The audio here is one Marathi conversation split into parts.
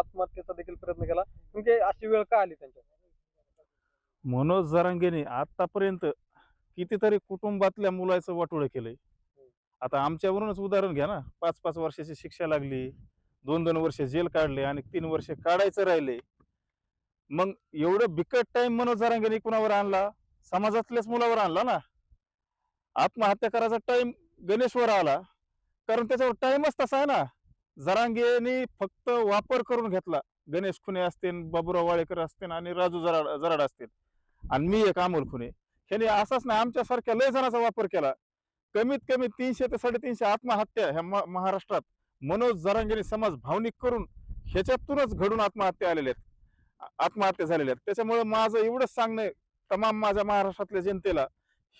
आत्महत्येचा देखील प्रयत्न केला. म्हणजे अशी वेळ का आली त्यांच्यावर? मनोज जरांगेने आतापर्यंत कितीतरी कुटुंबातल्या मुलाचं वाटोळं केलंय. आता आमच्यावरूनच उदाहरण घ्या ना. 5-5 वर्षाची शिक्षा लागली, 2-2 वर्ष जेल काढले आणि 3 वर्ष काढायचं राहिले. मग एवढं बिकट टाइम मनोज जरांगेने कुणावर आणला? समाजातल्याच मुलावर आणला ना. आत्महत्या करायचा टाइम गणेशवर आला. कारण त्याच्यावर टाइमच तसा आहे ना. जरांगेने फक्त वापर करून घेतला. गणेश खुने असतील, बाबूराव वाळेकर असतील आणि राजू जराड असतील आणि मी एक अमोल खुने. ह्याने असाच नाही आमच्यासारख्या लय जणांचा वापर केला. कमीत कमी 300 ते 350 आत्महत्या ह्या महाराष्ट्रात मनोज जरांगेने समाज भावनिक करून ह्याच्यातूनच घडून आत्महत्या आलेल्या आहेत. आत्महत्या झालेल्या आहेत. त्याच्यामुळे माझं एवढंच सांगणं आहे तमाम माझ्या महाराष्ट्रातल्या जनतेला,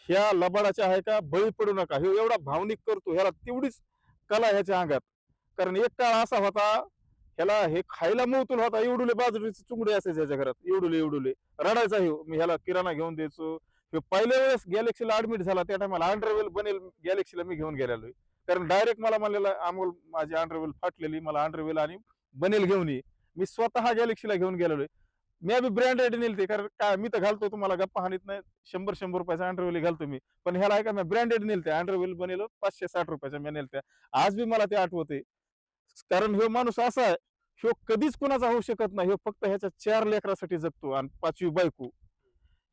ह्या लबाडाच्या आहे का बळी पडू नका. हे एवढा भावनिक करतो, ह्याला तेवढीच कला ह्याच्या अंगात. कारण एक काळ असा होता, ह्याला हे खायला मौतूल होता. एवढुले बाजरीचे चुंगडे असायचे ह्याच्या घरात, एवढुले एवढुले. रडायचा ह्यो. मी ह्याला किराणा घेऊन द्यायचो. ह्यो पहिल्या वेळेस गॅलेक्सीला ऍडमिट झाला त्या टायमाला अंडरवेल बनेल गॅलेक्सीला मी घेऊन गेलेलो. कारण डायरेक्ट मला म्हणलेला अमोल माझी अंडरवेल फाटलेली, मला अंडरवेल आणि बनेल घेऊन ये. मी स्वतः गॅलेक्सीला घेऊन गेलेलो. मी बी ब्रँडेड नेलते, कारण काय मी तर घालतो तुम्हाला गप्पा हानीत नाही. 100-100 रुपयाचा अंडरवेल घालतो मी, पण ह्याला आहे का मी ब्रँडेड नेलते. अंडरवेल बनेल 560 रुपयाच्या मी नेलत्या. आज बी मला ते आठवते. कारण ह्यो माणूस असा आहे, ह्यो कधीच कुणाचा होऊ शकत नाही. ह्यो फक्त ह्याच्या 4 लेकरासाठी जगतो आणि 5वी बायको.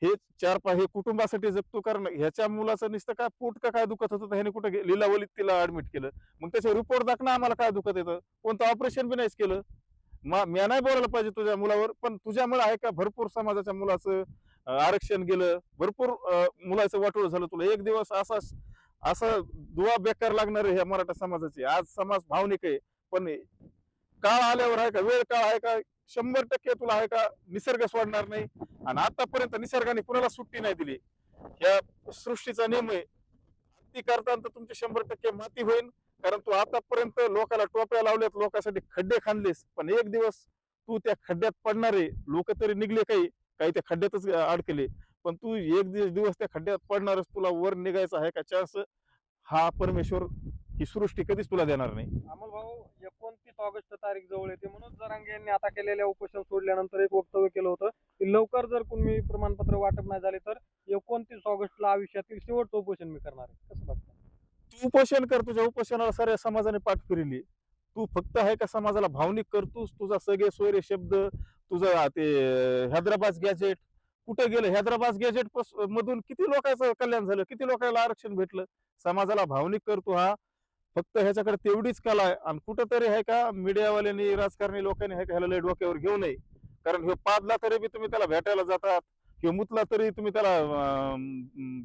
हे 4 हे कुटुंबासाठी जगतो. कारण ह्याच्या मुलाचं नुसतं काय पोट का काय दुखत होतं, ह्याने कुठं लिलावलीत तिला ऍडमिट केलं. मग त्याचे रिपोर्ट दाखना आम्हाला काय दुखत येतं. कोणतं ऑपरेशन बी नाहीच केलं. मी नाही बोलायला पाहिजे तुझ्या मुलावर, पण तुझ्यामुळे आहे का भरपूर समाजाच्या मुलाचं आरक्षण गेलं. भरपूर मुलाचं वाटोळ झालं. तुला एक दिवस असं दुवा बेकार लागणार आहे ह्या मराठा समाजाची. आज समाज भावनिक आहे, पण काळ आल्यावर आहे का, वेळ काळ आहे का, 100% तुला आहे का निसर्ग सोडणार नाही. आणि आतापर्यंत निसर्गाने कुणाला सुट्टी नाही दिली. ह्या सृष्टीचा नियम आहे, ती करताना तुमची 100% माती होईल. कारण तू आतापर्यंत लोकांना टोप्या लावल्यात, लोकांसाठी खड्डे खांदलेस, पण एक दिवस तू त्या खड्ड्यात पडणारे. लोक तरी निघले, काही काही त्या खड्ड्यातच अडकले, पण तू एक दिवस त्या खड्ड्यात पडणारच. तुला वर निघायचा आहे का चान्स, हा परमेश्वर ही सृष्टी कधीच तुला देणार नाही. अमोल भाऊ, 29 ऑगस्ट तारीख जवळ येते. मनोज जरांगे यांनी आता केलेल्या उपोषण सोडल्यानंतर एक वक्तव्य केलं होतं की लवकर जर तुम्ही प्रमाणपत्र वाटप नाही झाले तर 29 ऑगस्टला आयुष्यातील शेवटचं उपोषण मी करणार आहे. कसं बघता? तू उपोषण कर, तुझ्या उपोषणाला साऱ्या समाजाने पाठ फिरली. तू फक्त आहे का समाजाला भावनिक करतोस. तुझा सगळे सोयरे शब्द, तुझं ते हैदराबाद गॅजेट कुठे गेलं. हैदराबाद गॅजेट मधून किती लोकांचं कल्याण झालं, किती लोकांना आरक्षण भेटलं. समाजाला भावनिक करतो हा फक्त ह्याच्याकडे तेवढीच कला आहे. आणि कुठंतरी आहे का मीडियावाल्यांनी, राजकारणी लोकांनी आहे का ह्याला लय डोक्यावर घेऊ नये. कारण ह्यो पादला तरी बी तुम्ही त्याला भेटायला जातात, किंवा मुतला तरी तुम्ही त्याला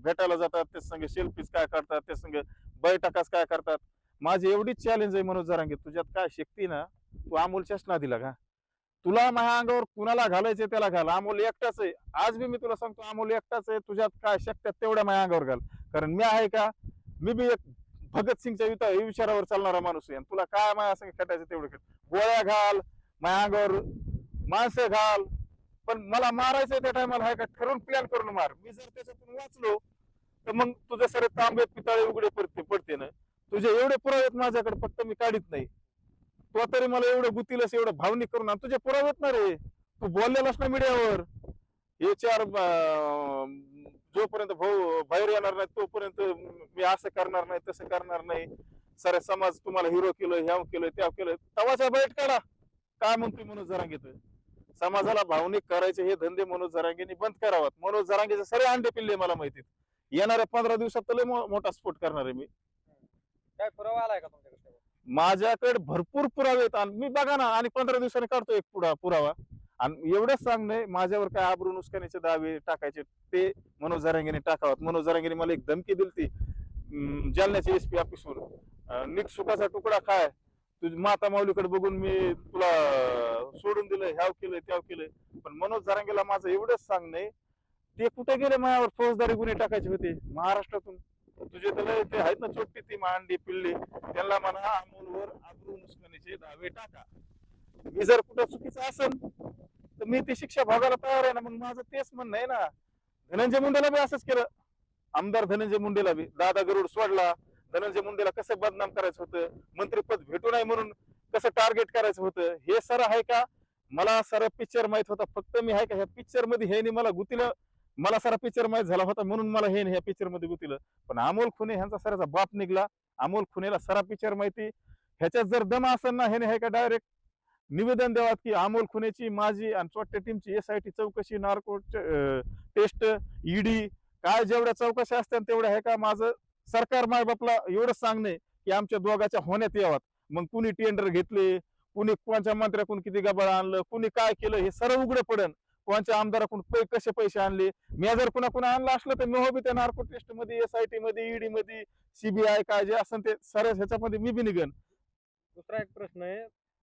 भेटायला जातात. त्या संग सेल्फीज काय करतात, त्या संग बैठकास काय करतात. माझी एवढीच चॅलेंज आहे मनोज जरांगे, तुझ्यात काय शक्ती ना, तू अमोलच्याच नादीला का. तुला माझ्या अंगावर कुणाला घालायचे त्याला घाल. अमोल एकटाच आहे. आज बी मी तुला सांगतो अमोल एकटाच आहे. तुझ्यात काय शक्य तेवढ्या माझ्या अंगावर घाल. कारण मी आहे का, मी बी एक भगतसिंगच्या विचारावर चालणारा माणूस आहे. तुला काय माझ्या संग खेटायचं तेवढं खेळ. गोळ्या घाल, माझ्या अंगावर माणसं घाल, पण मला मारायचंय त्या टायमाला आहे का ठरवून प्लॅन करून मार. मी जर त्याच्यातून वाचलो तर मग तुझे सरे तांबे पिताळे उघडे पडते ना. तुझे एवढे पुरावे आहेत माझ्याकडे, फक्त मी काढीत नाही. तो तरी मला एवढं गुतीलस, एवढं भावनिक करून आणि तुझे पुरावे आहेत ना रे. तू बोललेलास ना मीडियावर. हे 4 जोपर्यंत भाऊ बाहेर येणार नाही तोपर्यंत मी असं करणार नाही, तसं करणार नाही. सारे समाज तुम्हाला हिरो केलं, ह्याव केलं, त्याव केलं. तवाच्या बैठ काढा. काय म्हणतोय मनोज जरांगेत. समाजाला भावनिक करायचे हे धंदे मनोज जरांगेंनी बंद करावात. मनोज जरांगेचे सगळे अंडे पिल्ले मला माहिती. येणाऱ्या 15 दिवसात तर लय मोठा स्फोट करणार आहे मी. काय पुरावा आलाय का तुमच्याकडे? माझ्याकडे भरपूर पुरावे आहेत आणि मी बघा ना, आणि 15 दिवसांनी काढतो एक पुरावा. आणि एवढंच सांगणं, माझ्यावर काय आबरू नुसकानीचे दावे टाकायचे ते मनोज जरांगेने टाकावात. मनोज जरांगेने मला एक धमकी दिली जालन्याच्या एसपी ऑफिसवर, निक सुखाचा तुकडा काय, तुझी माता माऊलीकडे बघून मी तुला सोडून दिलंय, ह्याव केलंय, त्याव केलंय. पण मनोज जरांगेला माझं एवढंच सांगणं, ते कुठे गेले माझ्यावर फौजदारी गुन्हे टाकायचे होते महाराष्ट्रातून. तुझे तर ते आहेत ना छोटी ती मांडी पिल्ले, त्यांना म्हणा अमोलवर आबरू नुसकानीचे दावे टाका. मी जर कुठं चुकीचं असेल तर मी ती शिक्षा भोगायला तयार आहे ना. मग माझं तेच म्हणणं आहे ना. धनंजय मुंडेला बी असंच केलं. आमदार धनंजय मुंडेला बी दादा गरुड सोडला. धनंजय मुंडेला कसं बदनाम करायचं होतं, मंत्रीपद भेटू नाही म्हणून कसं टार्गेट करायचं होतं हे सर आहे का? मला सारा पिक्चर माहित होता, फक्त मी आहे का ह्या पिक्चर मध्ये हे मला गुतीलं. मला सारा पिक्चर माहित झाला होता म्हणून मला हे ह्या पिक्चर मध्ये गुतीलं. पण अमोल खुने ह्यांचा सराचा बाप निघला. अमोल खुनेला सारा पिक्चर माहिती. ह्याच्यात जर दम असेल ना, ह्याने का डायरेक्ट निवेदन द्यावात की अमोल खुनेची, माझी आणि चोट्या टीमची SIT चौकशी, नार्को टेस्ट, ईडी काय जेवढ्या चौकशा असतात तेवढ्या आहे का माझं सरकार मायबापला एवढंच सांगणे की आमच्या दोघांच्या होण्यात यावात. मग कुणी टेंडर घेतले, कुणी कोणत्या मंत्र्याकडून किती गबाळ आणलं, कुणी काय केलं हे सर्व उघडं पडन. कोणत्या आमदाराकडून कसे पैसे आणले. मी जर कुणा आणलं असलं तर मी हो बी त्या नार्को टेस्ट मध्ये, SIT मध्ये, ईडी मध्ये, CBI काय जे असेल ते सर्व ह्याच्यामध्ये मी बी निघन. दुसरा एक प्रश्न आहे,